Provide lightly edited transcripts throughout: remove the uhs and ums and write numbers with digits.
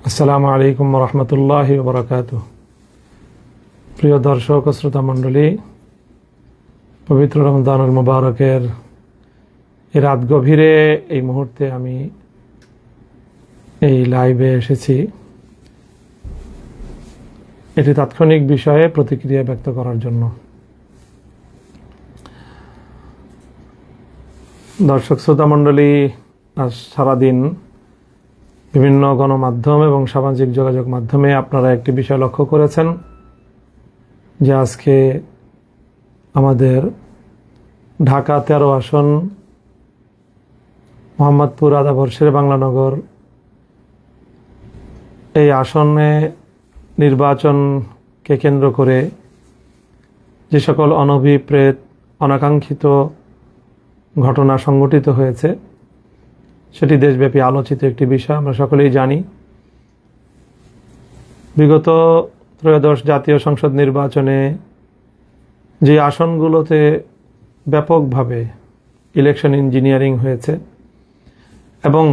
আসসালামু আলাইকুম রহমতুল্লাহি ওয়া বারাকাতুহু। প্রিয় দর্শক ও শ্রোতা মণ্ডলী, পবিত্র রমজানুল মুবারকের এই রাত গভীরে এই মুহূর্তে আমি এই লাইভে এসেছি এটি তাৎক্ষণিক বিষয়ে প্রতিক্রিয়া ব্যক্ত করার জন্য। দর্শক শ্রোতা মণ্ডলী, আজ সারাদিন বিভিন্ন গণমাধ্যম এবং সামাজিক যোগাযোগ মাধ্যমে আপনারা একটি বিষয় লক্ষ্য করেছেন যে আজকে আমাদের ঢাকা 13 আসন মোহাম্মদপুর আদাবর শেরে বাংলানগর এই আসনে নির্বাচনকে কেন্দ্র করে যে সকল অনভিপ্রেত অনাকাঙ্ক্ষিত ঘটনা সংঘটিত হয়েছে সেটি দেশব্যাপী আলোচিত একটি বিষয়। আমরা সকলেই জানি বিগত ত্রয়োদশ জাতীয় সংসদ নির্বাচনে যে আসনগুলোতে ব্যাপকভাবে ইলেকশন ইঞ্জিনিয়ারিং হয়েছে এবং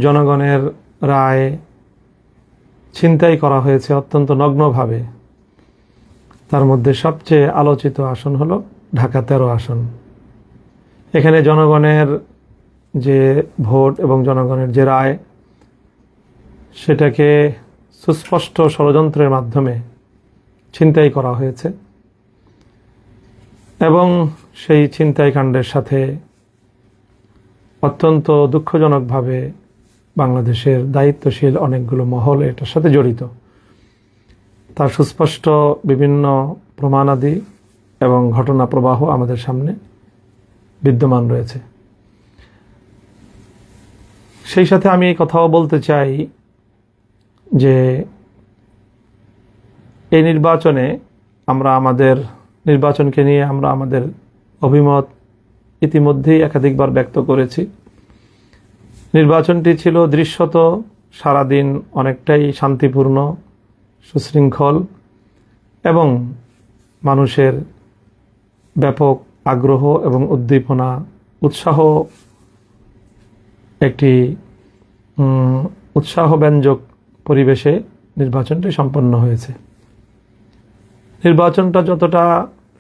জনগণের রায় ছিনতাই করা হয়েছে অত্যন্ত নগ্নভাবে, তার মধ্যে সবচেয়ে আলোচিত আসন হলো ঢাকা 13 আসন। এখানে জনগণের যে ভোট এবং জনগণের যে রায় সেটাকে সুস্পষ্ট ষড়যন্ত্রের মাধ্যমে ছিনতাই করা হয়েছে এবং সেই ছিনতাইকাণ্ডের সাথে অত্যন্ত দুঃখজনকভাবে বাংলাদেশের দায়িত্বশীল অনেকগুলো মহল এটার সাথে জড়িত। তার সুস্পষ্ট বিভিন্ন প্রমাণাদি এবং ঘটনা প্রবাহ আমাদের সামনে বিদ্যমান রয়েছে। সেই সাথে আমি এই কথাও বলতে চাই যে এই নির্বাচনে আমরা আমাদের নির্বাচনকে নিয়ে আমরা আমাদের অভিমত ইতিমধ্যেই একাধিকবার ব্যক্ত করেছি। নির্বাচনটি ছিল দৃশ্যত সারাদিন অনেকটাই শান্তিপূর্ণ, সুশৃঙ্খল এবং মানুষের ব্যাপক আগ্রহ এবং উদ্দীপনা উৎসাহ একটি উৎসাহব্যঞ্জক পরিবেশে নির্বাচনটি সম্পন্ন হয়েছে। নির্বাচনটা যতটা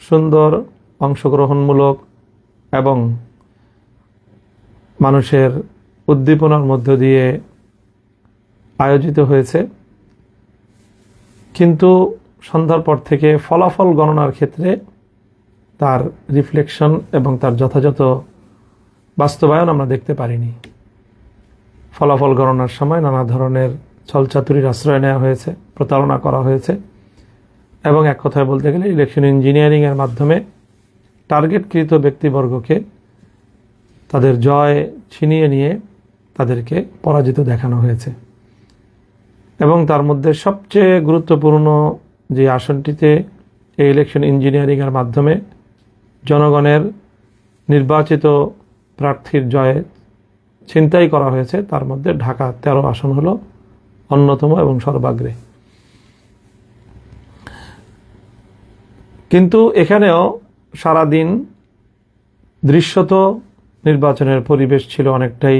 সুন্দর, অংশগ্রহণমূলক এবং মানুষের উদ্দীপনার মধ্য দিয়ে আয়োজিত হয়েছে, কিন্তু সন্ধ্যার পর থেকে ফলাফল গণনার ক্ষেত্রে তার রিফ্লেকশন এবং তার যথাযথ বাস্তবায়ন আমরা দেখতে পারিনি। ফলাফল গণনার সময় নানা ধরনের ছলচাতুরির আশ্রয় নেওয়া হয়েছে, প্রতারণা করা হয়েছে এবং এক কথায় বলতে গেলে ইলেকশন ইঞ্জিনিয়ারিংয়ের মাধ্যমে টার্গেটকৃত ব্যক্তিবর্গকে তাদের জয় ছিনিয়ে নিয়ে তাদেরকে পরাজিত দেখানো হয়েছে। এবং তার মধ্যে সবচেয়ে গুরুত্বপূর্ণ যে আসনটিতে এই ইলেকশন ইঞ্জিনিয়ারিংয়ের মাধ্যমে জনগণের নির্বাচিত প্রার্থীর জয়ে ছিনতাই করা হয়েছে, তার মধ্যে ঢাকা 13 আসন হলো অন্যতম এবং সর্বাগ্রে। কিন্তু এখানেও সারাদিন দৃশ্যত নির্বাচনের পরিবেশ ছিল অনেকটাই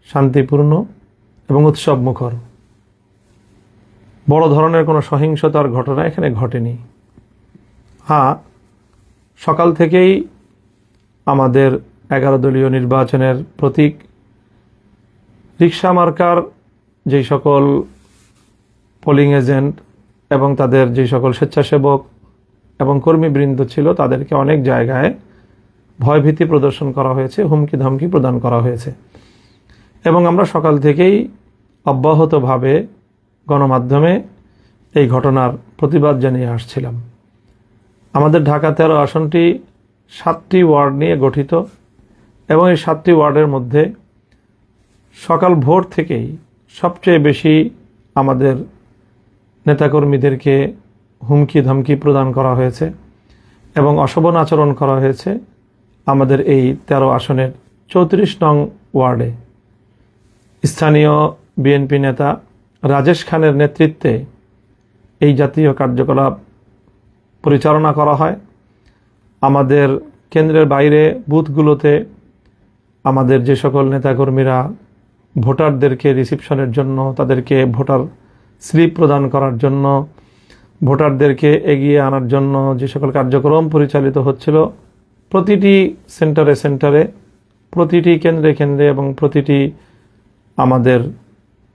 শান্তিপূর্ণ এবং উৎসবমুখর। বড় ধরনের কোনো সহিংসতার ঘটনা এখানে ঘটেনি। সকাল থেকেই আমাদের 11 দলীয় নির্বাচনের প্রতীক রিকশা মার্কার যেই সকল পোলিং এজেন্ট এবং তাদের যে সকল স্বেচ্ছাসেবক এবং কর্মীবৃন্দ ছিল তাদেরকে অনেক জায়গায় ভয়ভীতি প্রদর্শন করা হয়েছে, হুমকি ধমকি প্রদান করা হয়েছে এবং আমরা সকাল থেকেই অব্যাহতভাবে গণমাধ্যমে এই ঘটনার প্রতিবাদ জানিয়ে আসছিলাম। আমাদের ঢাকা 13 আসনটি 7টি ওয়ার্ড নিয়ে গঠিত এবং এই 7টি ওয়ার্ডের মধ্যে সকাল ভোর থেকেই সবচেয়ে বেশি আমাদের নেতাকর্মীদেরকে হুমকি ধমকি প্রদান করা হয়েছে এবং অশোভন আচরণ করা হয়েছে আমাদের এই 13 আসনের 34 নং ওয়ার্ডে। স্থানীয় বিএনপি নেতা রাজেশ খানের নেতৃত্বে এই জাতীয় কার্যকলাপ পরিচালনা করা হয়। আমাদের কেন্দ্রের বাইরে বুথগুলোতে আমাদের যে সকল নেতাকর্মীরা ভোটারদেরকে রিসিপশনের জন্য, তাদেরকে ভোটার স্লিপ প্রদান করার জন্য, ভোটারদেরকে এগিয়ে আনার জন্য যে সকল কার্যক্রম পরিচালিত হচ্ছিল, প্রতিটি সেন্টারে সেন্টারে, প্রতিটি কেন্দ্রে কেন্দ্রে এবং প্রতিটি আমাদের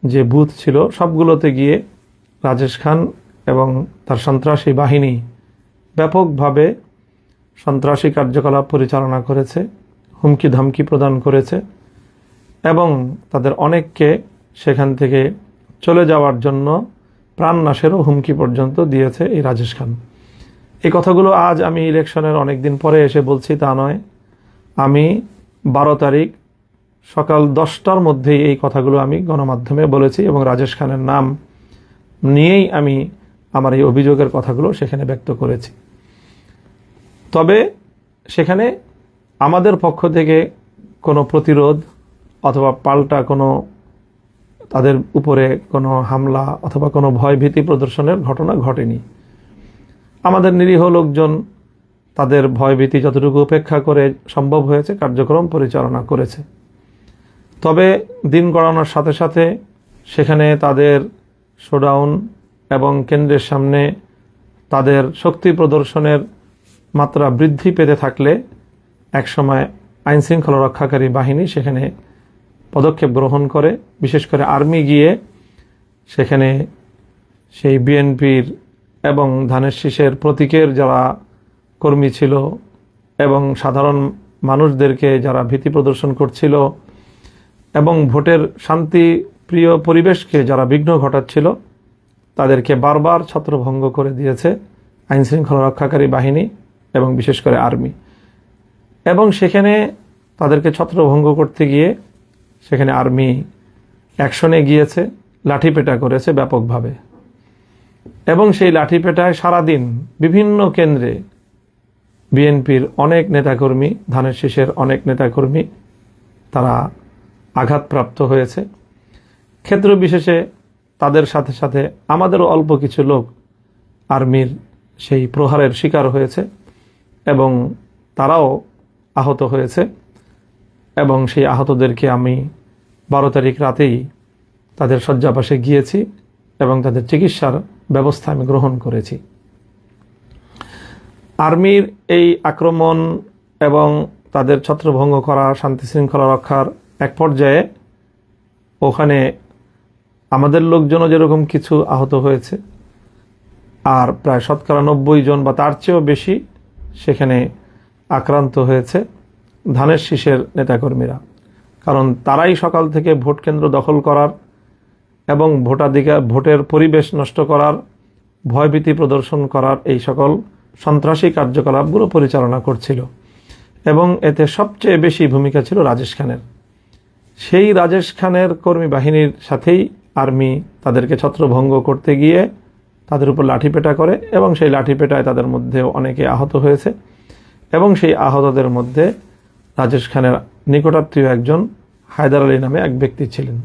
যে বুথ ছিল সবগুলোতে গিয়ে রাজেশ খান এবং তার সন্ত্রাসী বাহিনী ব্যাপকভাবে সন্ত্রাসী কার্যকলাপ পরিচালনা করেছে, হুমকি ধামকি প্রদান করেছে এবং তাদের অনেককে সেখান থেকে চলে যাওয়ার জন্য প্রাণনাশেরও হুমকি পর্যন্ত দিয়েছে এই রাজেশ খান। এই কথাগুলো আজ আমি ইলেকশনের অনেক দিন পরে এসে বলছি তা নয়। আমি 12 তারিখ সকাল 10টার মধ্যেই এই কথাগুলো আমি গণমাধ্যমে বলেছি এবং রাজেশ খানের নাম নিয়েই আমি আমার এই অভিযোগের কথাগুলো সেখানে ব্যক্ত করেছি। তবে সেখানে আমাদের পক্ষ থেকে কোনো প্রতিরোধ অথবা পাল্টা কোনো তাদের উপরে কোনো হামলা অথবা কোনো ভয়ভীতি প্রদর্শনের ঘটনা ঘটেনি। আমাদের নিরীহ লোকজন তাদের ভয়ভীতি যতটুকু উপেক্ষা করে সম্ভব হয়েছে কার্যক্রম পরিচালনা করেছে। তবে দিন গড়ানোর সাথে সাথে সেখানে তাদের শোডাউন এবং কেন্দ্রের সামনে তাদের শক্তি প্রদর্শনের মাত্রা বৃদ্ধি পেতে থাকলে একসময় আইনশৃঙ্খলা রক্ষাকারী বাহিনী সেখানে পদক্ষেপ গ্রহণ করে, বিশেষ করে আর্মি গিয়ে সেখানে সেই বিএনপির এবং ধানের শীষের প্রতীকের যারা কর্মী ছিল এবং সাধারণ মানুষদেরকে যারা ভীতি প্রদর্শন করছিল এবং ভোটের শান্তিপ্রিয় পরিবেশকে যারা বিঘ্ন ঘটাচ্ছিল তাদেরকে বারবার ছত্রভঙ্গ করে দিয়েছে আইনশৃঙ্খলা রক্ষাকারী বাহিনী এবং বিশেষ করে আর্মি। এবং সেখানে তাদেরকে ছত্রভঙ্গ করতে গিয়ে সেখানে আর্মি অ্যাকশনে গিয়েছে, লাঠিপেটা করেছে ব্যাপকভাবে এবং সেই লাঠিপেটায় সারাদিন বিভিন্ন কেন্দ্রে বিএনপির অনেক নেতাকর্মী, ধানের শীষের অনেক নেতাকর্মী তারা আঘাতপ্রাপ্ত হয়েছে। ক্ষেত্র বিশেষে তাদের সাথে সাথে আমাদেরও অল্প কিছু লোক আর্মির সেই প্রহারের শিকার হয়েছে এবং তারাও আহত হয়েছে এবং সেই আহতদেরকে আমি 12 তারিখ রাতেই তাদের শয্যাপাশে গিয়েছি এবং তাদের চিকিৎসার ব্যবস্থা আমি গ্রহণ করেছি। আর্মির এই আক্রমণ এবং তাদের ছত্রভঙ্গ করা, শান্তি শৃঙ্খলা রক্ষার এক পর্যায়ে ওখানে আমাদের লোকজনও যেরকম কিছু আহত হয়েছে আর প্রায় 90% জন বা তার চেয়েও বেশি সেখানে আক্রান্ত হয়েছে ধানের শীষের নেতাকর্মীরা। কারণ তারাই সকাল থেকে ভোট কেন্দ্র দখল করার এবং ভোটের পরিবেশ নষ্ট করার, ভয়ভীতি প্রদর্শন করার এই সকল সন্ত্রাসী কার্যকলাপগুলো পরিচালনা করছিল এবং এতে সবচেয়ে বেশি ভূমিকা ছিল রাজেশ খানের। সেই রাজেশ খানের কর্মী বাহিনীর সাথেই আর্মি তাদেরকে ছত্রভঙ্গ করতে গিয়ে তাদের উপর লাঠিপেটা করে এবং সেই লাঠিপেটায় তাদের মধ্যে অনেকে আহত হয়েছে এবং সেই আহতদের মধ্যে রাজেশ খানের নিকটাত্মীয় একজন হায়দার আলী নামে এক ব্যক্তি ছিলেন।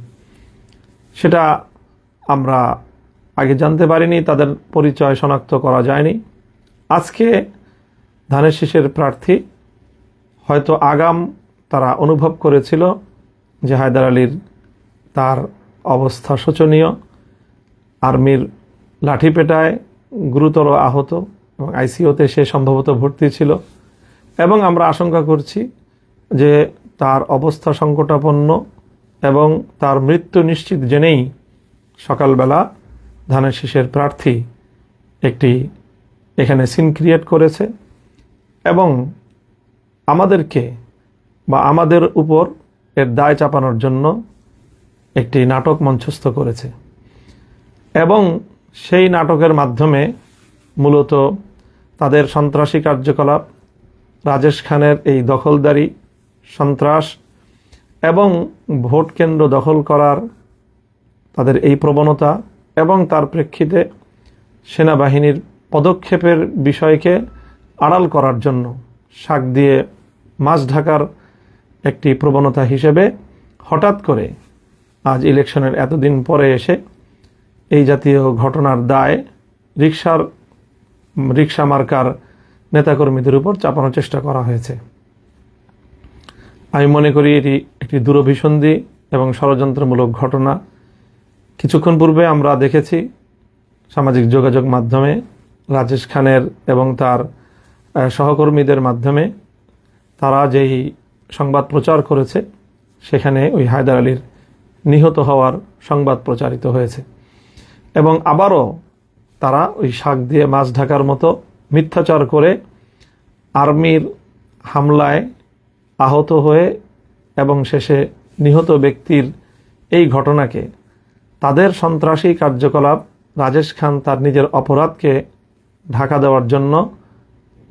সেটা আমরা আগে জানতে পারিনি, তাদের পরিচয় শনাক্ত করা যায়নি। আজকে ধানের শীষের প্রার্থী হয়তো আগাম তারা অনুভব করেছিল যে হায়দার আলীর তার অবস্থা শোচনীয়, আর্মির লাঠিপেটায় গুরুতর আহত এবং আইসিইউতে সে সম্ভবত ভর্তি ছিল এবং আমরা আশঙ্কা করছি যে তার অবস্থা সংকটাপন্ন এবং তার মৃত্যু নিশ্চিত জেনেই সকালবেলা ধানের শীষের প্রার্থী একটি এখানে সিন ক্রিয়েট করেছে এবং আমাদেরকে বা আমাদের উপর এর দায় চাপানোর জন্য একটি নাটক মঞ্চস্থ করেছে এবং সেই নাটকের মাধ্যমে মূলত তাদের সন্ত্রাসী কার্যকলাপ, রাজেশ খানের এই দখলদারি, সন্ত্রাস এবং ভোট কেন্দ্র দখল করার তাদের এই প্রবণতা এবং তার প্রেক্ষিতে সেনাবাহিনীর পদক্ষেপের বিষয়কে আড়াল করার জন্য শাক দিয়ে মাছ ঢাকার একটি প্রবণতা হিসেবে হঠাৎ করে আজ ইলেকশনের এতদিন পরে এসে এই জাতীয় ঘটনার দায় রিক্সা মার্কার নেতাকর্মীদের উপর চাপানোর চেষ্টা করা হয়েছে। আমি মনে করি এটি একটি দূরভিসন্ধি এবং ষড়যন্ত্রমূলক ঘটনা। কিছুক্ষণ পূর্বে আমরা দেখেছি সামাজিক যোগাযোগ মাধ্যমে রাজেশ খানের এবং তার সহকর্মীদের মাধ্যমে তারা যেই সংবাদ প্রচার করেছে, সেখানে ওই হায়দার আলীর নিহত হওয়ার সংবাদ প্রচারিত হয়েছে। এবং আবারও তারা ওই শাক দিয়ে মাছ ঢাকার মতো মিথ্যাচার করে আর্মির হামলায় আহত হয়ে এবং শেষে নিহত ব্যক্তির এই ঘটনাকে তাদের সন্ত্রাসী কার্যকলাপ, রাজেশ খান তার নিজের অপরাধকে ঢাকা দেওয়ার জন্য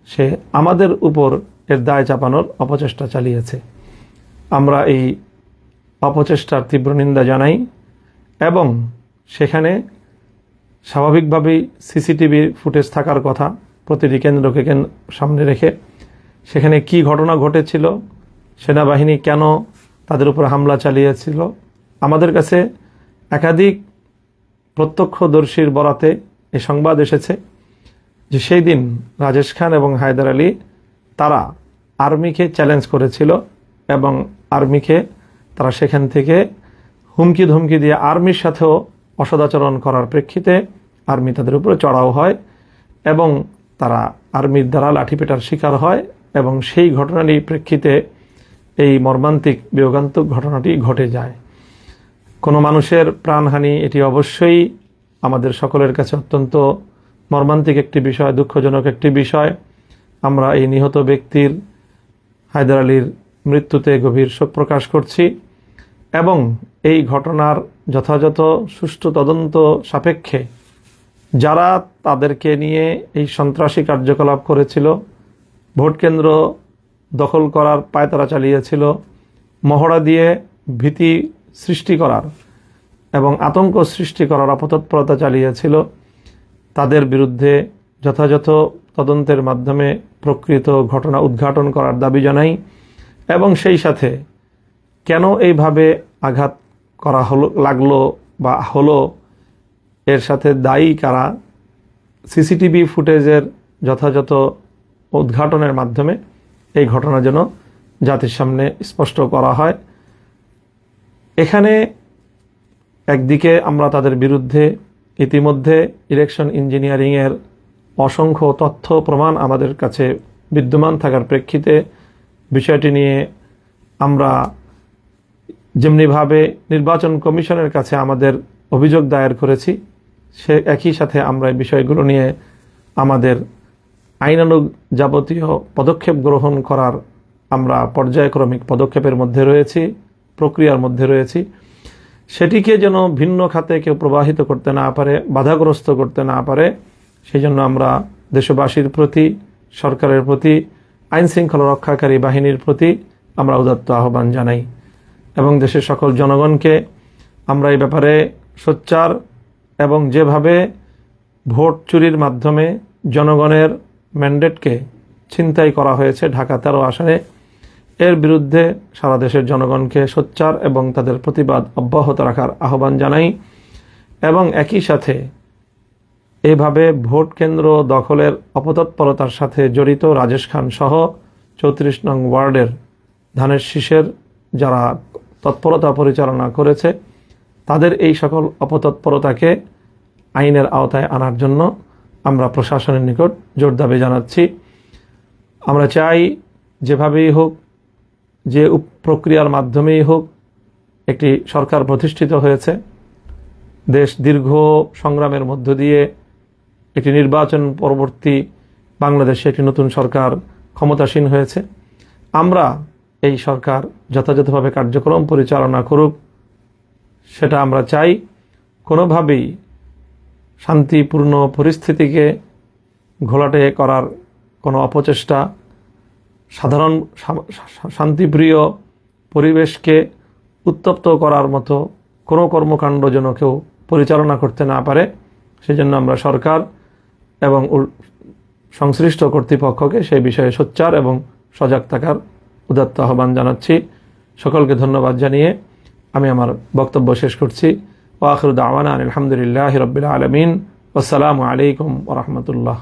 সে আমাদের উপর এর দায় চাপানোর অপচেষ্টা চালিয়েছে। আমরা এই অপচেষ্টার তীব্র নিন্দা জানাই এবং সেখানে স্বাভাবিকভাবেই সিসিটিভির ফুটেজ থাকার কথা প্রতিটি কেন্দ্রকে সামনে রেখে। সেখানে কি ঘটনা ঘটেছিল, সেনাবাহিনী কেন তাদের উপর হামলা চালিয়েছিল, আমাদের কাছে একাধিক প্রত্যক্ষদর্শীর বরাতে এই সংবাদ এসেছে যে সেই দিন রাজেশ খান এবং হায়দার আলী তারা আর্মিকে চ্যালেঞ্জ করেছিল এবং আর্মিকে তারা সেখান থেকে হুমকি ধমকি দিয়ে আর্মির সাথেও অসদাচরণ করার প্রেক্ষিতে আর্মি তাদের উপরে চড়াও হয় এবং তারা আর্মির দ্বারা লাঠিপেটার শিকার হয় এবং সেই ঘটনারই প্রেক্ষিতে এই মর্মান্তিক বিয়োগান্তক ঘটনাটি ঘটে যায়। কোনো মানুষের প্রাণহানি এটি অবশ্যই আমাদের সকলের কাছে অত্যন্ত মর্মান্তিক একটি বিষয়, দুঃখজনক একটি বিষয়। আমরা এই নিহত ব্যক্তির হায়দার আলীর মৃত্যুতে গভীর শোক প্রকাশ করছি এবং এই ঘটনার যথাযথ সুষ্ঠু তদন্ত সাপেক্ষে যারা তাদেরকে নিয়ে এই সন্ত্রাসী কার্যকলাপ করেছিল, ভোট কেন্দ্র দখল করার পায়তারা চালিয়েছিল, মহড়া দিয়ে ভীতি সৃষ্টি করার এবং আতঙ্ক সৃষ্টি করার অপতৎপরতা চালিয়েছিল, তাদের বিরুদ্ধে যথাযথ তদন্তের মাধ্যমে প্রকৃত ঘটনা উদ্ঘাটন করার দাবি জানাই এবং সেই সাথে কেন এইভাবে আঘাত করা লাগলো বা হলো, এর সাথে দায়ী কারা, সিসিটিভি ফুটেজের যথাযথ উদ্ঘাটনের মাধ্যমে এই ঘটনা যেন জাতির সামনে স্পষ্ট করা হয়। এখানে একদিকে আমরা তাদের বিরুদ্ধে ইতিমধ্যে ইলেকশন ইঞ্জিনিয়ারিংয়ের অসংখ্য তথ্য প্রমাণ আমাদের কাছে বিদ্যমান থাকার প্রেক্ষিতে বিষয়টি নিয়ে আমরা যেমনিভাবে নির্বাচন কমিশনের কাছে আমাদের অভিযোগ দায়ের করেছি, সে একই সাথে আমরা এই বিষয়গুলো নিয়ে আমাদের আইনানুগ যাবতীয় পদক্ষেপ গ্রহণ করার আমরা পর্যায়ক্রমিক পদক্ষেপের মধ্যে রয়েছি, প্রক্রিয়ার মধ্যে রয়েছি। সেটিকে যেন ভিন্ন খাতে কেউ প্রবাহিত করতে না পারে, বাধাগ্রস্ত করতে না পারে, সেই জন্য আমরা দেশবাসীর প্রতি, সরকারের প্রতি, আইন শৃঙ্খলা রক্ষাকারী বাহিনীর প্রতি আমরা উদাত্ত আহ্বান জানাই এবং দেশের সকল জনগণকে আমরা এই ব্যাপারে সোচ্চার এবং যেভাবে ভোট চুরির মাধ্যমে জনগণের ম্যান্ডেটকে ছিনতাই করা হয়েছে ঢাকা 13 আসনে, এর বিরুদ্ধে সারা দেশের জনগণকে সোচ্চার এবং তাদের প্রতিবাদ অব্যাহত রাখার আহ্বান জানাই এবং একই সাথে এইভাবে ভোট কেন্দ্র দখলের অপতৎপরতার সাথে জড়িত রাজেশ খান সহ 34 নং ওয়ার্ডের ধানের শীষের যারা তৎপরতা পরিচালনা করেছে, তাদের এই সকল অপতৎপরতাকে আইনের আওতায় আনার জন্য আমরা প্রশাসনের নিকট জোর দাবি জানাচ্ছি। আমরা চাই যেভাবেই হোক, যে প্রক্রিয়ার মাধ্যমেই হোক, একটি সরকার প্রতিষ্ঠিত হয়েছে, দেশ দীর্ঘ সংগ্রামের মধ্য দিয়ে একটি নির্বাচন পরবর্তী বাংলাদেশে একটি নতুন সরকার ক্ষমতাসীন হয়েছে। আমরা এই সরকার যথাযথভাবে কার্যক্রম পরিচালনা করুক, সেটা আমরা চাই। কোনোভাবেই শান্তিপূর্ণ পরিস্থিতিকে ঘোলাটে করার কোনো অপচেষ্টা, সাধারণ শান্তিপ্রিয় পরিবেশকে উত্তপ্ত করার মতো কোনো কর্মকাণ্ড যেন কেউ পরিচালনা করতে না পারে, সেজন্য আমরা সরকার এবং সংশ্লিষ্ট কর্তৃপক্ষকে সেই বিষয়ে সোচ্চার এবং সজাগ থাকার উদাত্ত আহ্বান জানাচ্ছি। সকলকে ধন্যবাদ জানিয়ে আমি আমার বক্তব্য শেষ করছি। ওয়া আখিরু দাওয়ানা আলহামদুলিল্লাহি রাব্বিল আলামিন। আসসালামু আলাইকুম ওয়া রাহমাতুল্লাহ।